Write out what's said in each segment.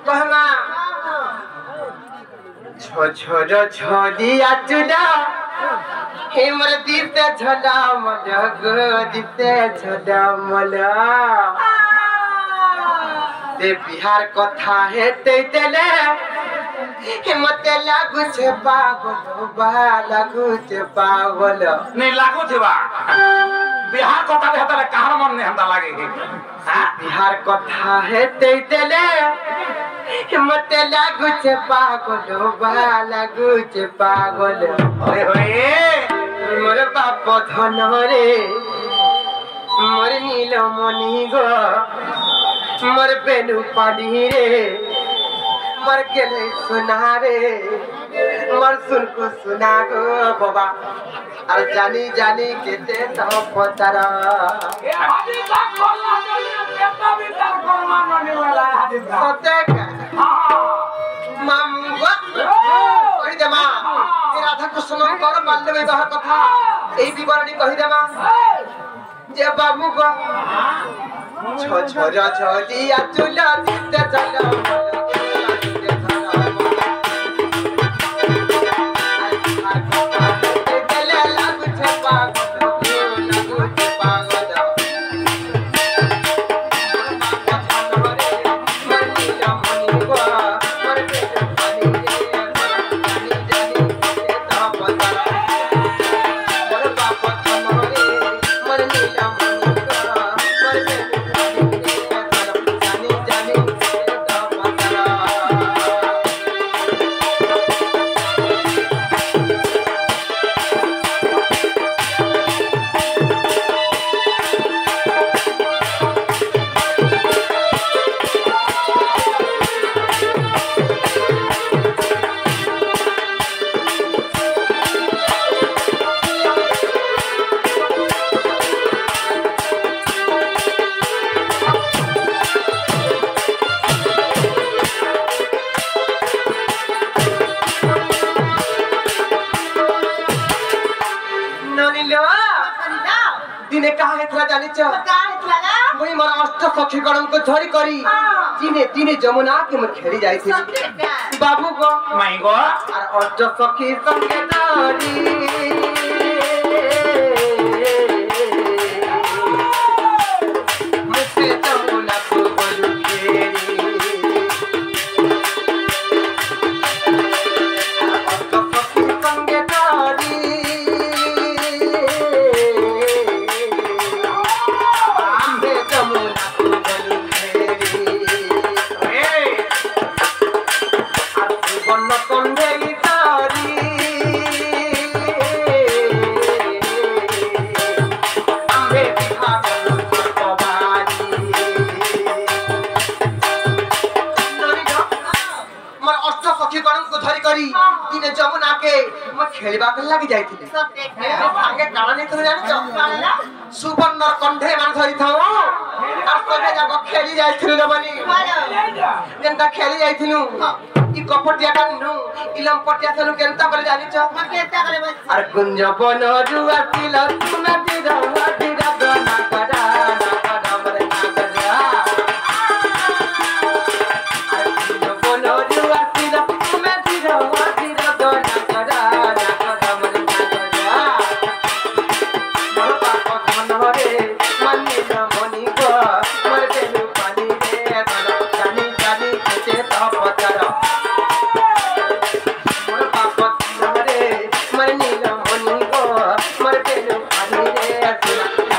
कहना छोरो छोलिया चुना हेमर दिते झला मल गो दिते झला मल दे बिहार कथा हेते तेले मते लागू छे पागल बा लागू छे पागल नहीं लागू छे बा बिहार कथा रे हतले कहार मन ने हमदा लागे हां बिहार कथा हेते तेले मते लागू छे पागल बा लागू छे पागल अरे होए मोर बाप धन रे मोर नीलमणि गो मोर बेनु पानी रे मर के ले सुना रे मर सुन को सुना गो बाबा अरे जानी जानी केते तो पतरा ए हादी का कोला जलिया केता भी तर कोरमा नने वाला हादी सते हां मामगो कहि देमा ए राधा कृष्ण कर बाल्य विवाह कथा एई विवरणी कहि देमा जे बाबू को छोरा छोलिया चुला दिते चला दिने कहा हेतला जानि छ का हेतला ना मुई मोर अष्ट सखी गणम को धरी करी दिने दिने जमुना के म खेली जाई थी बाबू को माई गो और अष्ट सखी संगे धरी मुझसे जमुना को बोलू खेरी अष्ट सखी संगे धरी दिने जमुना के म खेलबा के लागि जाइथिले सब देख संगे काला नै करे जानि छ सुवर्ण कंठे मान धरि थाओ आ सगे जाको खेली जाइथिले जमनी जेंता खेली जाइथिलु ई कपटिया कानु इलम पटिया थलु केनता करे जानि छ म केता करे बस अरे गुंज बन रुआ तिल तुना तिरा तिरा गना करा ना करा मरे ना करा अरे गुंज बन रुआ तिल तुना तिरा तिरा गना करा ना करा मरे ना करा मोर बाप धन रे मन्नी न मनी गो मोर बेनु पानी रे जानी जानी केते तो पतरा मोर बाप धन रे मर नील मनी गो मोर बेनु पानी रे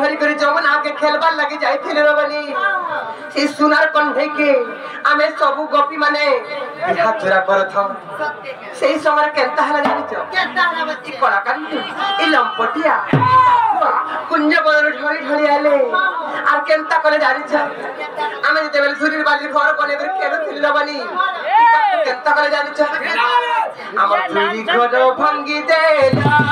धरी कर जमुना के खेलबार लगी जाइथिले रे बनी से सुनार कंठे के आमे सब गोपी माने बिहा चोरा करथ सेही समय केनता हला जानिचो केनता हला बच्ची कलाकार ई लंपटिया कुंज बदर ढोली ढोली आले आर केनता करे जानिचो आमे जते बेले सुरीर बाली घर बने कर खेलुथिले बनी केनता करे जानिचो हमर चुरी घर भंगी देला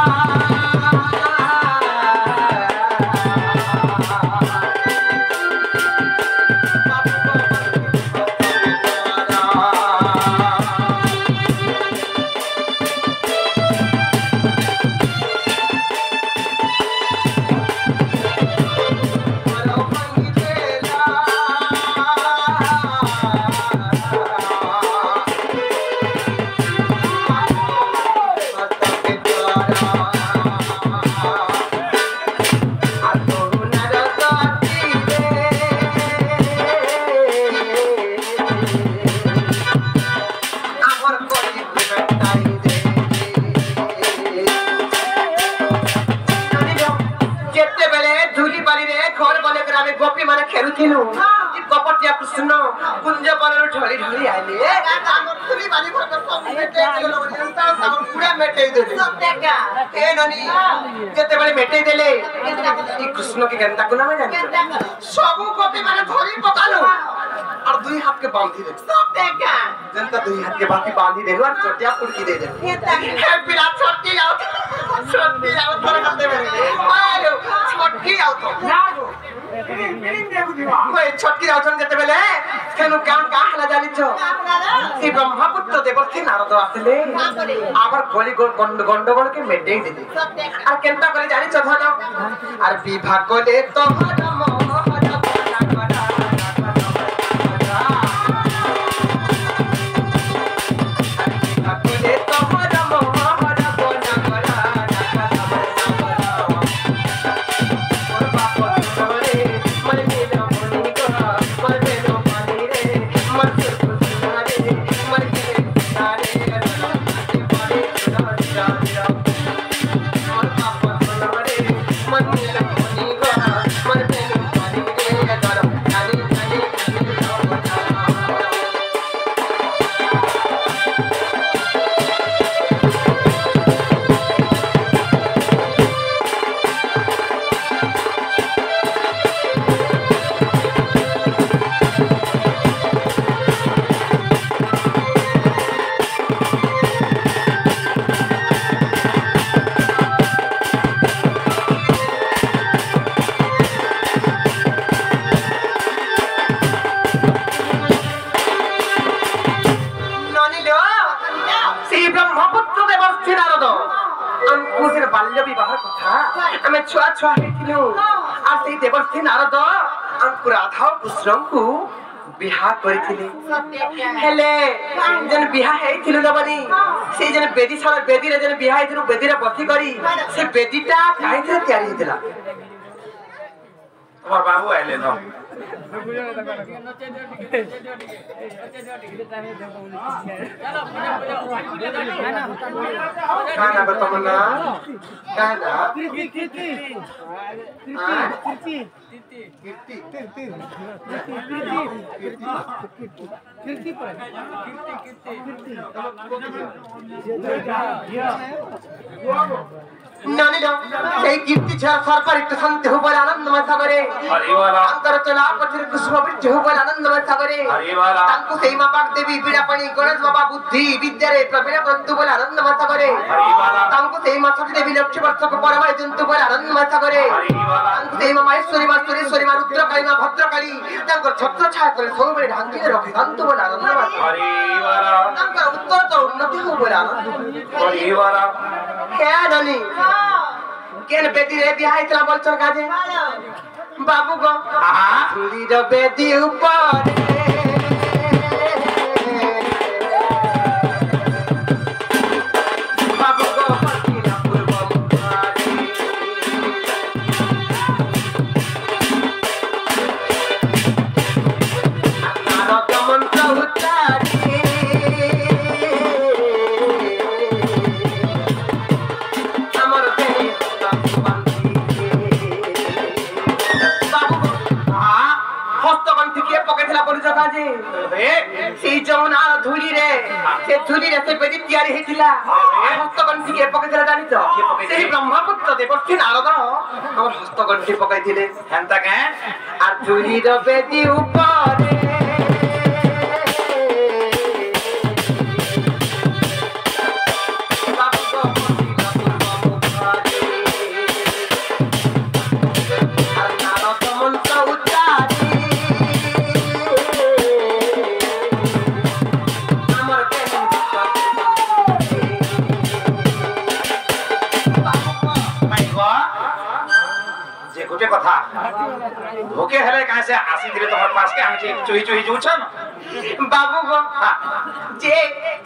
गोपी माने खेलुथिलु ई कपटिया कृष्ण कुंज पर ढोली ढोली आले हमर थुरी बाली भर सब मेटे गेलो जनता सब पूरा मेटे देले सब देखा ए ननी जते बळे मेटे देले ई कृष्ण के गंदा को नाम जानि सब गोपी माने धरी पकालो और दुई हाथ के बांधी दे सब देखा जनता दुई हाथ के बांधी देलो और चटिया पुड़की दे दे हे बिना छोटी आओ तोरा करते बे मारो छोटी आओ तो कोई छोटकी राउछन जते बेले केनु काम का हला जानिछो सी ब्रह्मपुत्र देवर्षि नारद आसले आवर गोली गंडगोल के मेटे देले और केनता करे जानिछो धन और विवाह कोले तो छुआ छुआ हेथिनु आ से देवर्षि नारद अंकु राधा कृष्ण को बिहा करिथिले हेले जन बिहा हेथिनु दबनी से जन बेदी साल बेदी रे जन बिहा हेथिनु बेदी रे बथि करी से बेदीटा काहे तैयारी हेतिला हमर बाबू आइले न काना बतमना काना नानी এই কীর্তি ছাড়া সরকার একটু শান্তি হবে আনন্দময় সাগরে অন্তর চলা পথের কুসুম বৃদ্ধি হবে আনন্দময় সাগরে তাଙ୍କୁ সেই মা পাক দেবী বিনা পানি গণেশ বাবা বুদ্ধি বিদ্যারে প্রবীণ বন্ধু বলে আনন্দময় সাগরে তাଙ୍କୁ সেই মা সতী দেবী লক্ষ্মী বর্ষক পরমায় জন্তু বলে আনন্দময় সাগরে তাଙ୍କୁ সেই মা মাহেশ্বরী মা সুরেশ্বরী মা রুদ্রকালী মা ভদ্রকালী তাଙ୍କର ছত্র ছায়া করে ସବୁବେଳେ ঢাঙ্কিলে ରଖି শান্ত বলে আনন্দময় ତାଙ୍କର ଉତ୍ତର ଉନ୍ନତି হবে বলে আনন্দময় হে নানি केन बेदी रे बिहा इतला बोलचन काजे बाबू गो चूड़ी रो बेदी ऊपर बाबू गो पतिना पूर्व मुखारी नारो कमन तो उतारी से जमुना धूली रे से बेदी तैयारी हेतिला हस्तगंठी के पकैथिला जानि त से ब्रह्मपुत्र देवर्षि नारद हमर हस्तगंठी पकैथिले हेंता के आ धूली रे बेदी ऊपर कथा भूखे हेले कहां से आसी दिले तोहर पास के हम चुही चुही जुछन बाबू गो जे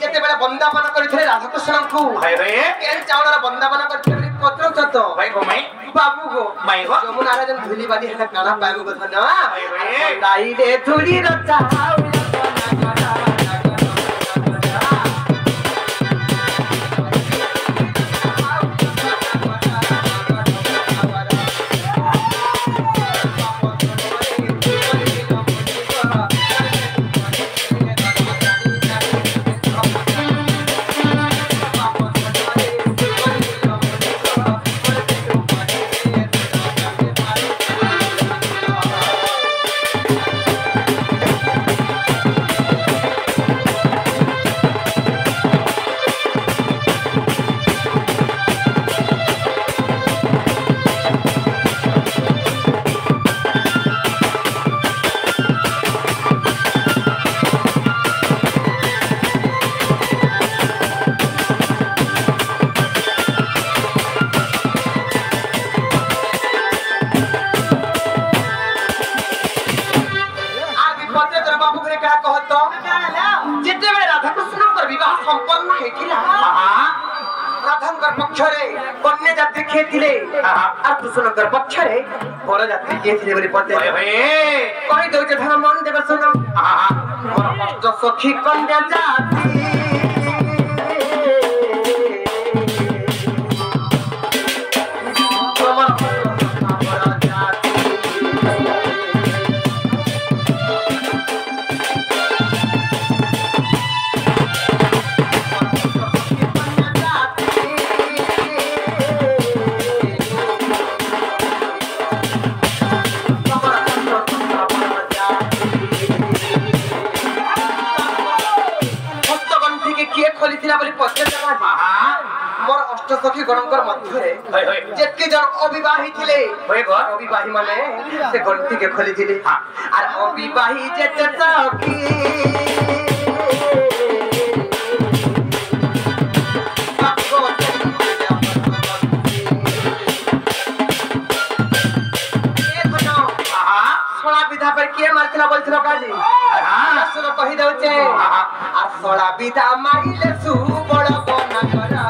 जते बेला बंदापना करथिले राधा कृष्ण को भाई रे केन चावलर बंदापना करथिले पत्र चत भाई गो मई बाबू गो मई गो जमुना रे जन धुली बादी हटा काना पाएगो गथन भाई रे दाई रे धुली रचा कृष्णकर पक्षरे बड़ जात्री के थिले बोली पते कहि दउ जे धन मन देबे सुनो मोर अष्ट सखी कन्या जाती मोर अष्ट सखी गणकर मध्यरे जेतके जन अविवाही थिले अविवाही माने से गंती के खोली थिले आर अविवाही जेते सखी सोला विधा पर के मारथिला बोलथिलो काजी सुनो कहि दउचे आ सोला विधा माइले सु बड़ बना करा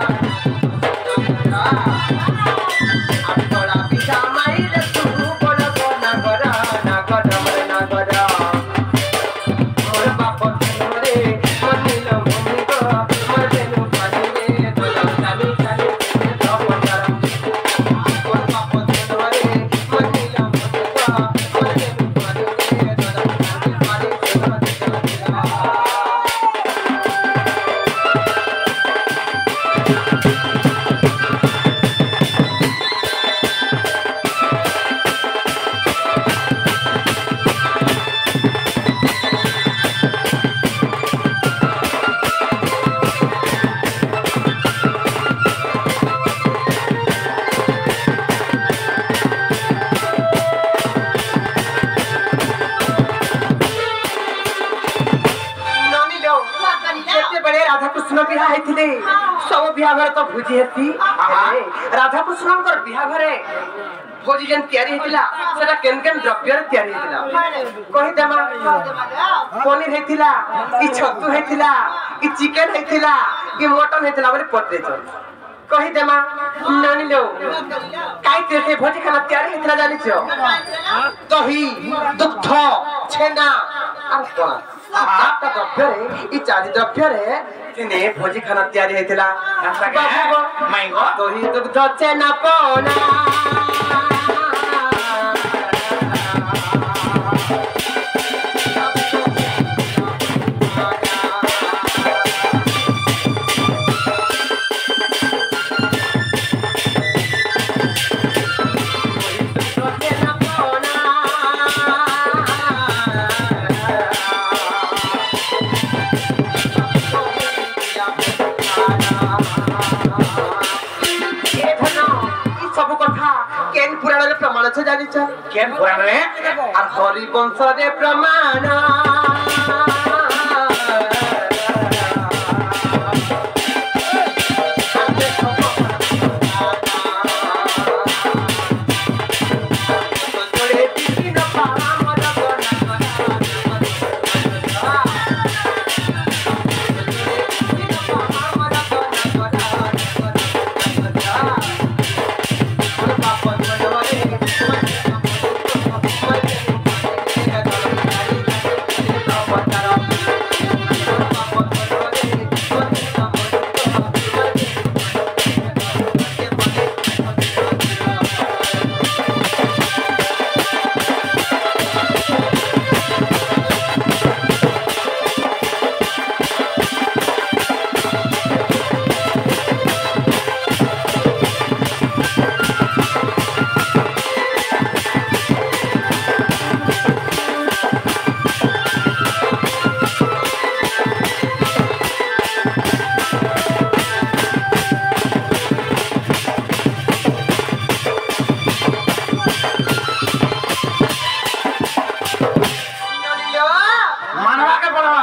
सब बिहाघर तो भोजी हेती राधा कृष्णकर बिहाघरे भोजी जन तैयारी हेतिला सेटा केन केन द्रव्य तैयारी हेतिला कहि देमा पनीर हेतिला कि छतु हेतिला कि चिकन हेतिला कि मटन हेतिला बोले पत्ते छ कहि देमा नानी लो काई तेते भोजी खाना तैयारी हेतिला जानि छ दही दुग्ध छेना और कोन आपका द्रव्य रे ई चारि द्रव्य रे तिने भोजी खाना तैयारी हेतिला मैंगो दही दुग्ध छेना पोना पढ़िछ केन पुराण रे और हरिवंश रे प्रमाण मानवा के पड़वा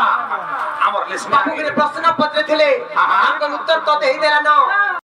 हमर लिस्ट बाबू के प्रश्न पत्र थिले हमको उत्तर तो देही देला न